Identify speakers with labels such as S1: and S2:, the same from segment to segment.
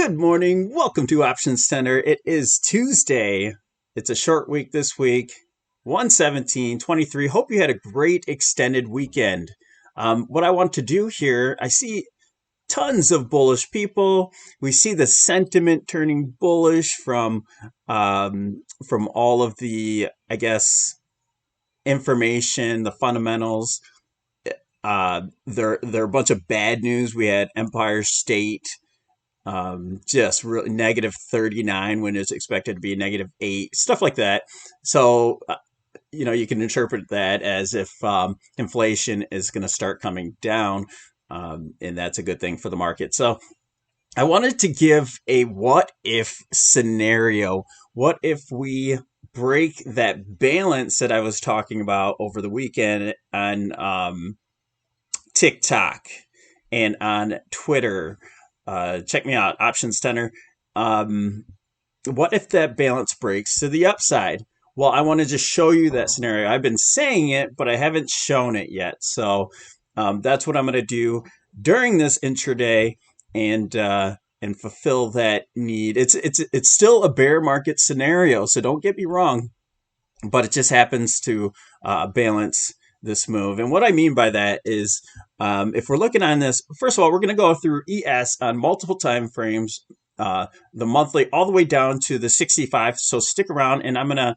S1: Good morning. Welcome to Options Center. It is Tuesday. It's a short week this week. 117-23. Hope you had a great extended weekend. What I want to do here, I see tons of bullish people. We see the sentiment turning bullish from all of the, I guess, information, the fundamentals. There are a bunch of bad news. We had Empire State just really negative 39 when it's expected to be negative 8, stuff like that. So, you can interpret that as if inflation is going to start coming down, and that's a good thing for the market. So I wanted to give a what if scenario. What if we break that balance that I was talking about over the weekend on TikTok and on Twitter? Check me out, Options Center. What if that balance breaks to the upside? Well, I want to just show you that scenario. I've been saying it, but I haven't shown it yet. So that's what I'm going to do during this intraday and fulfill that need. It's still a bear market scenario, so don't get me wrong, but it just happens to balance this move. And what I mean by that is if we're looking on this, first of all, we're going to go through ES on multiple time frames, the monthly all the way down to the 65. So stick around, and I'm going to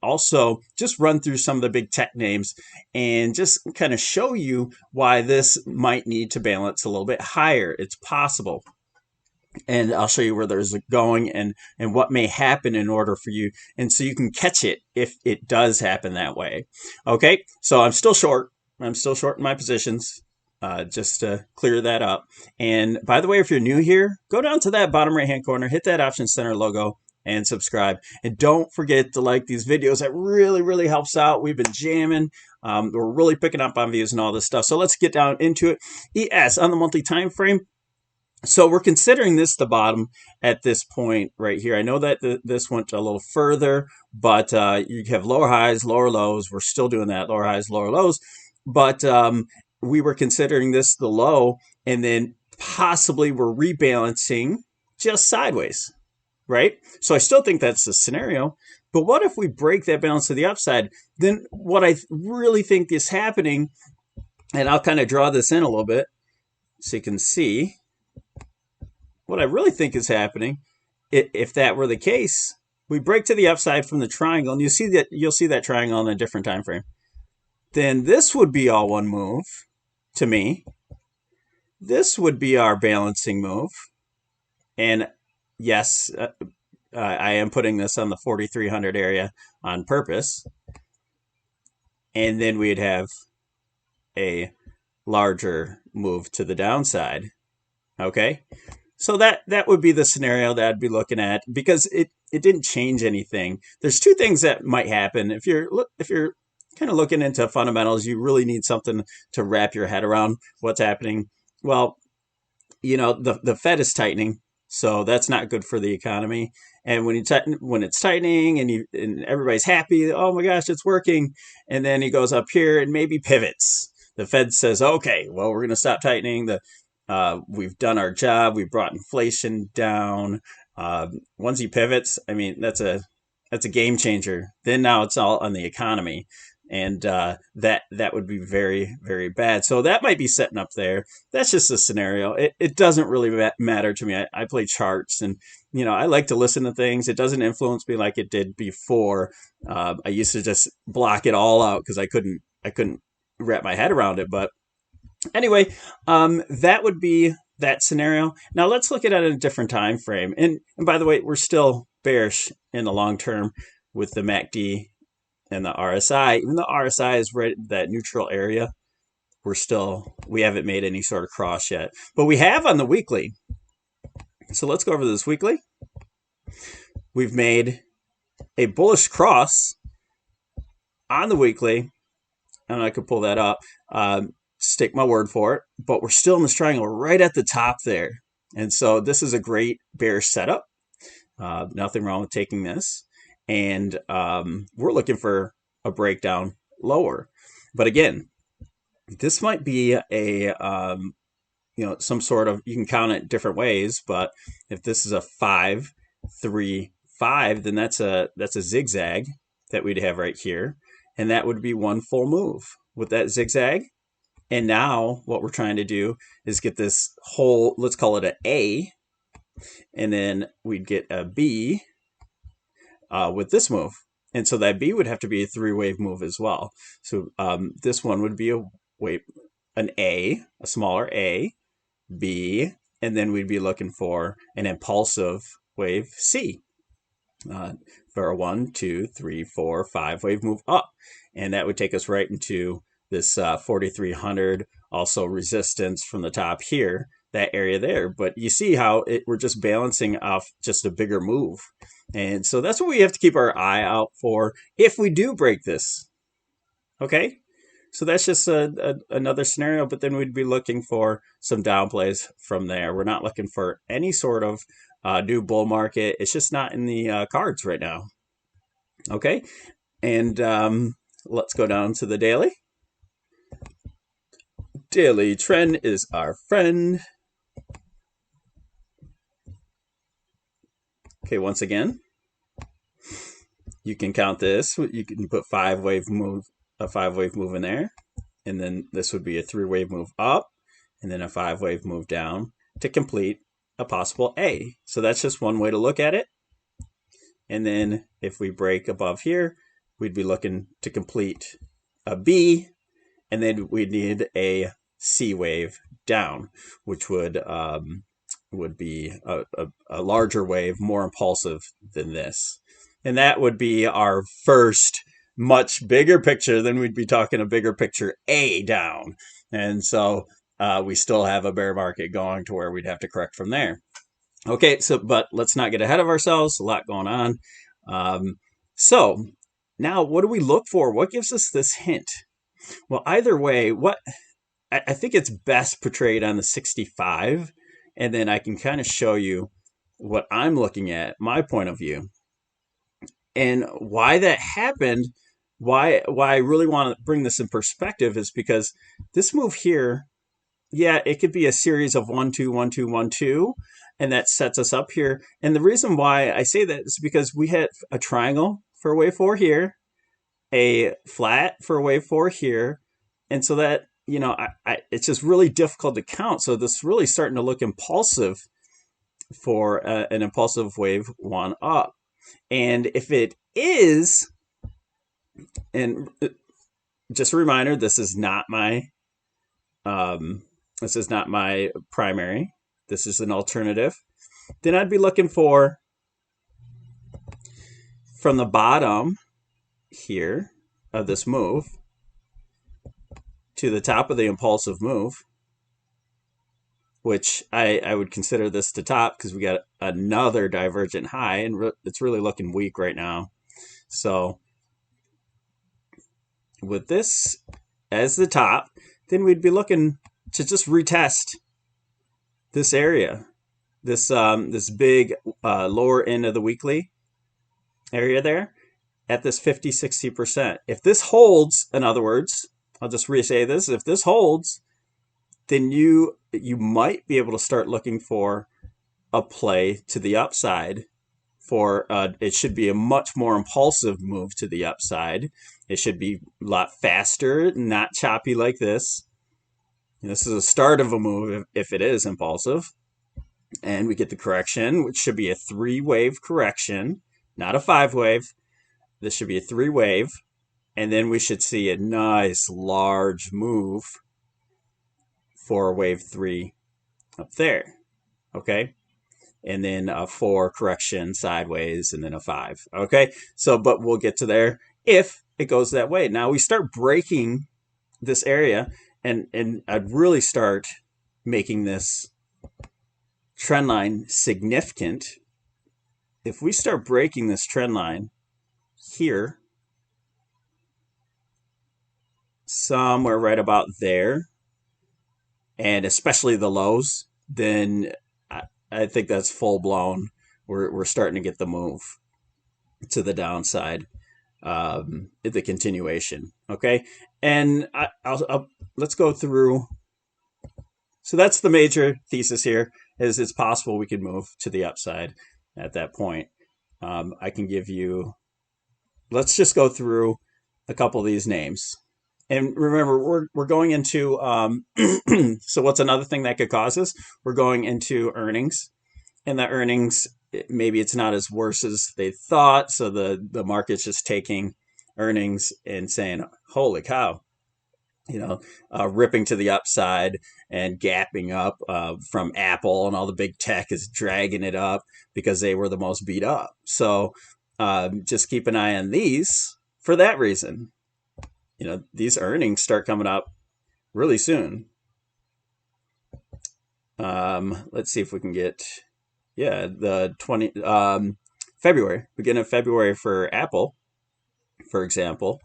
S1: also just run through some of the big tech names and just kind of show you why this might need to balance a little bit higher. It's possible. And I'll show you where there's going and what may happen in order for you. And so you can catch it if it does happen that way. Okay, so I'm still short. I'm still short in my positions, just to clear that up. And by the way, if you're new here, go down to that bottom right-hand corner, hit that Options Center logo, and subscribe. And don't forget to like these videos. That really, really helps out. We've been jamming. We're really picking up on views and all this stuff. So let's get down into it. ES on the monthly time frame. So we're considering this the bottom at this point right here. I know that this went a little further, but you have lower highs, lower lows. We're still doing that, lower highs, lower lows. But we were considering this the low, and then possibly we're rebalancing just sideways, right? So I still think that's the scenario. But what if we break that balance to the upside? Then what I really think is happening, and I'll kind of draw this in a little bit so you can see. What I really think is happening, if that were the case, we break to the upside from the triangle, and you'll see that triangle on a different time frame. Then this would be all one move to me. This would be our balancing move. And yes, I am putting this on the 4,300 area on purpose. And then we'd have a larger move to the downside. Okay? So that would be the scenario that I'd be looking at, because it didn't change anything. There's two things that might happen. If you're kind of looking into fundamentals, you really need something to wrap your head around what's happening. Well, the Fed is tightening, so that's not good for the economy. And when it's tightening and everybody's happy, oh my gosh, it's working, and then he goes up here and maybe pivots. The Fed says, okay, well, we're going to stop tightening. We've done our job. We've brought inflation down. Once he pivots, I mean, that's a game changer. Then now it's all on the economy, and that would be very, very bad. So that might be setting up there. That's just a scenario. It doesn't really matter to me. I play charts, and I like to listen to things. It doesn't influence me like it did before. I used to just block it all out because I couldn't wrap my head around it, but. Anyway, that would be that scenario. Now let's look at it at a different time frame. And by the way, we're still bearish in the long term with the MACD and the RSI. Even though RSI is right at that neutral area, we haven't made any sort of cross yet. But we have on the weekly. So let's go over this weekly. We've made a bullish cross on the weekly, and I could pull that up. Stick my word for it, but we're still in this triangle right at the top there. And so this is a great bearish setup. Nothing wrong with taking this. And we're looking for a breakdown lower. But again, this might be a some sort of, you can count it different ways, but if this is a 5, 3, 5, then that's a zigzag that we'd have right here, and that would be one full move with that zigzag. And now what we're trying to do is get this whole, let's call it an A, and then we'd get a B with this move. And so that B would have to be a 3-wave move as well. So this one would be an A, a smaller A, B, and then we'd be looking for an impulsive wave C for a 1, 2, 3, 4, 5-wave move up. And that would take us right into this 4,300, also resistance from the top here, that area there. But you see how we're just balancing off just a bigger move. And so that's what we have to keep our eye out for if we do break this. Okay? So that's just another scenario, but then we'd be looking for some down plays from there. We're not looking for any sort of new bull market. It's just not in the cards right now. Okay? And let's go down to the daily. Daily trend is our friend. Okay, once again, you can count this. You can put a 5-wave move in there, and then this would be a 3-wave move up, and then a 5-wave move down to complete a possible A. So that's just one way to look at it. And then if we break above here, we'd be looking to complete a B, and then we'd need a C wave down, which would be a larger wave, more impulsive than this. And that would be our first much bigger picture. Then we'd be talking a bigger picture A down. And so we still have a bear market going to where we'd have to correct from there. Okay, so but let's not get ahead of ourselves. A lot going on. So now what do we look for? What gives us this hint? Well, either way, I think it's best portrayed on the 65, and then I can kind of show you what I'm looking at, my point of view. And why that happened, why I really want to bring this in perspective is because this move here, yeah, it could be a series of 1, 2, 1, 2, 1, 2, and that sets us up here. And the reason why I say that is because we had a triangle for wave 4 here, a flat for wave 4 here, and so that, it's just really difficult to count. So this is really starting to look impulsive for an impulsive wave 1 up. And if it is, and just a reminder, this is not my primary. This is an alternative. Then I'd be looking for, from the bottom here of this move to the top of the impulsive move, which I would consider this the top because we got another divergent high, and it's really looking weak right now. So with this as the top, then we'd be looking to just retest this area, this big lower end of the weekly area there at this 50-60%. If this holds, in other words, I'll just re-say this, if this holds, then you might be able to start looking for a play to the upside. For it should be a much more impulsive move to the upside. It should be a lot faster, not choppy like this. And this is a start of a move if it is impulsive. And we get the correction, which should be a 3-wave correction, not a 5-wave. This should be a 3-wave. And then we should see a nice large move for wave 3 up there. Okay. And then a 4 correction sideways, and then a 5. Okay. So, but we'll get to there if it goes that way. Now we start breaking this area, and I'd really start making this trend line significant. If we start breaking this trend line here, somewhere right about there, and especially the lows, then I think that's full blown. We're starting to get the move to the downside, the continuation. Okay, and I'll let's go through So that's the major thesis here, is it's possible we could move to the upside at that point. I can give you, let's just go through a couple of these names. And remember, we're going into, so what's another thing that could cause this? We're going into earnings. And the earnings, maybe it's not as worse as they thought. So the market's just taking earnings and saying, holy cow, ripping to the upside and gapping up from Apple, and all the big tech is dragging it up because they were the most beat up. So just keep an eye on these for that reason. These earnings start coming up really soon. Let's see if we can get, the February, beginning of February for Apple, for example.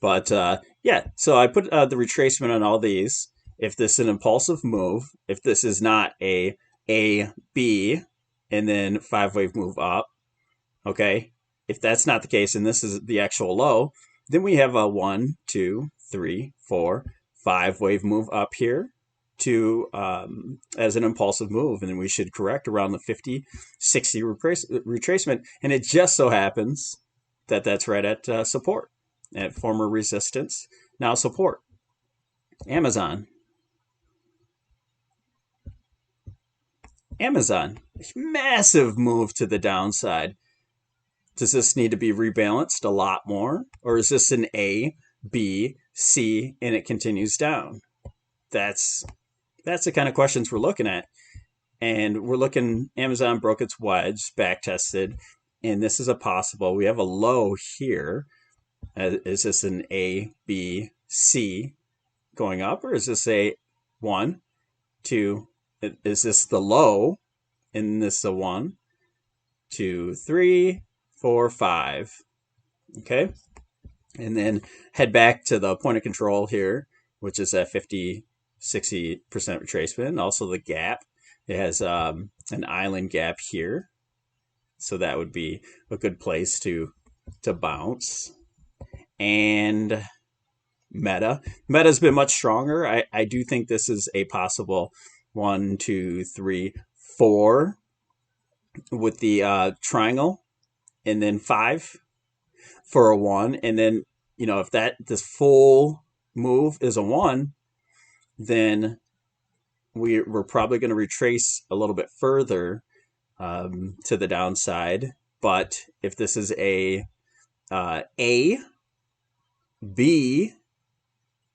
S1: But so I put the retracement on all these. If this is an impulsive move, if this is not a B, and then 5-wave move up, okay? If that's not the case, and this is the actual low, then we have a 1, 2, 3, 4, 5-wave move up here to as an impulsive move, and then we should correct around the 50, 60 retracement, and it just so happens that that's right at support, at former resistance, now support. Amazon, massive move to the downside. Does this need to be rebalanced a lot more, or is this an A, B, C, and it continues down? That's the kind of questions we're looking at. And we're looking, Amazon broke its wedge, back tested, and this is a possible. We have a low here. Is this an A, B, C going up, or is this a 1, 2? Is this the low? And this a 1, 2, 3, 4, 5. Okay. And then head back to the point of control here, which is at 50, 60% retracement. Also the gap. It has an island gap here. So that would be a good place to bounce. And Meta's been much stronger. I do think this is a possible 1, 2, 3, 4 with the triangle, and then 5 for a 1. And then, if this full move is a 1, then we're probably going to retrace a little bit further to the downside. But if this is a B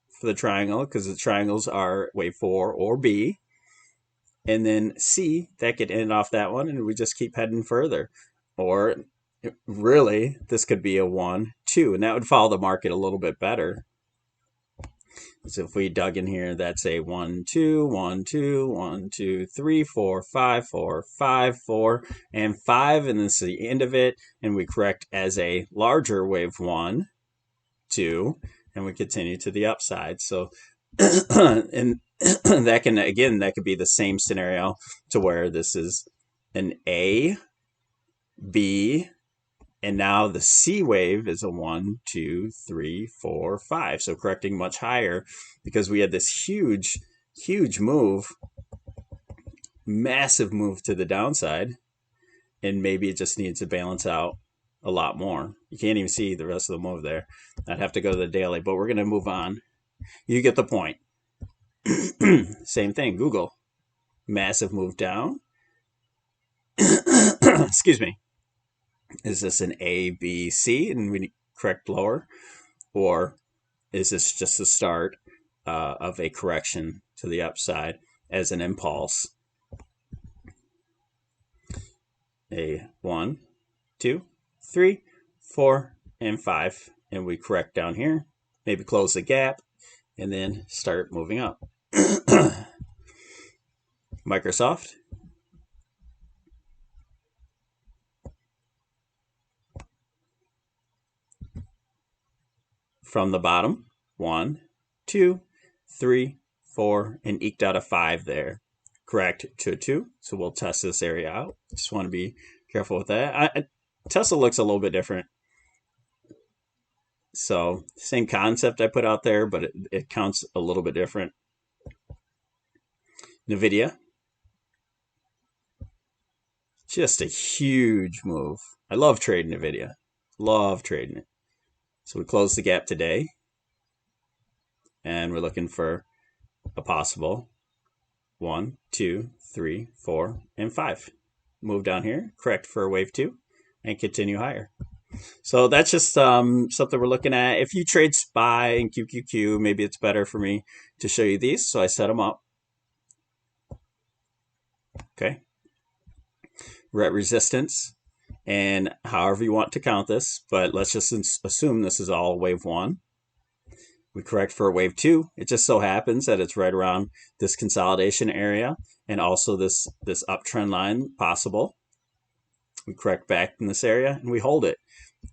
S1: for the triangle, because the triangles are wave 4 or B, and then C, that could end off that one, and we just keep heading further. Or really, this could be a 1, 2, and that would follow the market a little bit better. So if we dug in here, that's a 1, 2, 1, 2, 1, 2, 3, 4, 5, 4, 5, 4, and 5, and this is the end of it, and we correct as a larger wave 1, 2, and we continue to the upside. So, and that could be the same scenario to where this is an A, B, and now the C wave is a 1, 2, 3, 4, 5. So correcting much higher because we had this huge move, massive move to the downside, and maybe it just needs to balance out a lot more. You can't even see the rest of the move there. I'd have to go to the daily, but we're going to move on. You get the point. Same thing, Google. Massive move down. Excuse me. Is this an A, B, C, and we correct lower? Or is this just the start of a correction to the upside as an impulse? A 1, 2, 3, 4, and 5. And we correct down here. Maybe close the gap and then start moving up. Microsoft. From the bottom, 1, 2, 3, 4, and eked out a 5 there. Correct to a 2. So we'll test this area out. Just want to be careful with that. Tesla looks a little bit different. So same concept I put out there, but it counts a little bit different. NVIDIA. Just a huge move. I love trading NVIDIA. Love trading it. So we closed the gap today. And we're looking for a possible 1, 2, 3, 4, and 5. Move down here, correct for wave 2, and continue higher. So that's just something we're looking at. If you trade SPY and QQQ, maybe it's better for me to show you these. So I set them up. Okay. We're at resistance, and however you want to count this, but let's just assume this is all wave 1. We correct for wave 2. It just so happens that it's right around this consolidation area and also this uptrend line possible. We correct back in this area and we hold it.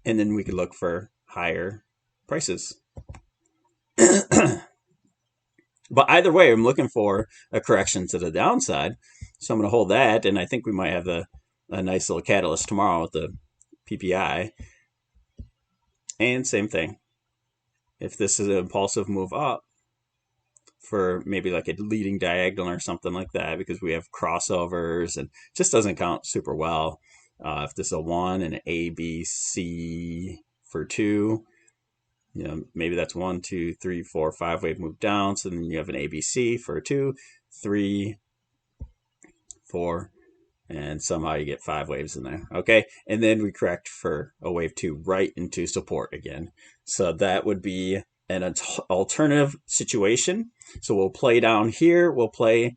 S1: And then we could look for higher prices. But either way, I'm looking for a correction to the downside. So I'm going to hold that, and I think we might have a nice little catalyst tomorrow with the PPI. And same thing. If this is an impulsive move up for maybe like a leading diagonal or something like that, because we have crossovers and just doesn't count super well. If this is a 1 and an A, B, C for 2, you know, maybe that's 1, 2, 3, 4, 5 wave move down. So then you have an ABC for 2, 3, 4, and somehow you get 5 waves in there. Okay. And then we correct for a wave 2 right into support again. So that would be an alternative situation. So we'll play down here. We'll play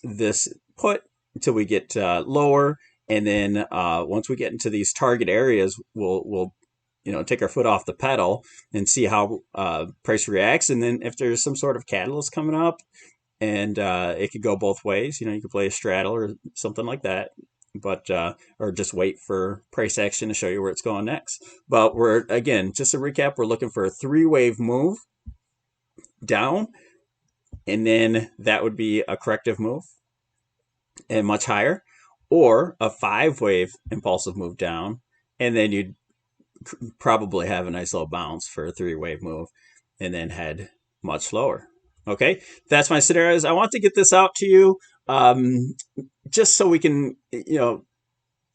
S1: this put until we get lower. And then once we get into these target areas, we'll take our foot off the pedal and see how price reacts. And then if there's some sort of catalyst coming up, and it could go both ways. You could play a straddle or something like that, but or just wait for price action to show you where it's going next. But we're, again, just to recap, we're looking for a 3-wave move down, and then that would be a corrective move and much higher, or a 5-wave impulsive move down, and then you'd probably have a nice little bounce for a 3-wave move and then head much lower. Okay, that's my scenarios. I want to get this out to you just so we can,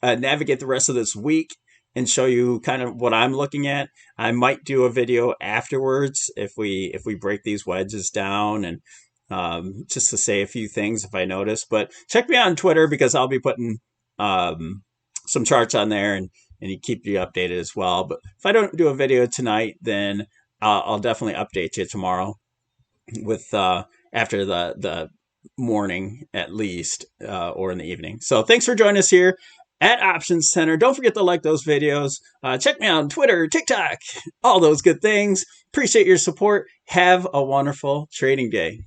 S1: navigate the rest of this week and show you kind of what I'm looking at. I might do a video afterwards if we break these wedges down, and just to say a few things if I notice. But check me out on Twitter, because I'll be putting some charts on there and keep you updated as well. But if I don't do a video tonight, then I'll definitely update you tomorrow with after the morning at least, or in the evening. So thanks for joining us here at Options Center. Don't forget to like those videos. Check me out on Twitter, TikTok, all those good things. Appreciate your support. Have a wonderful trading day.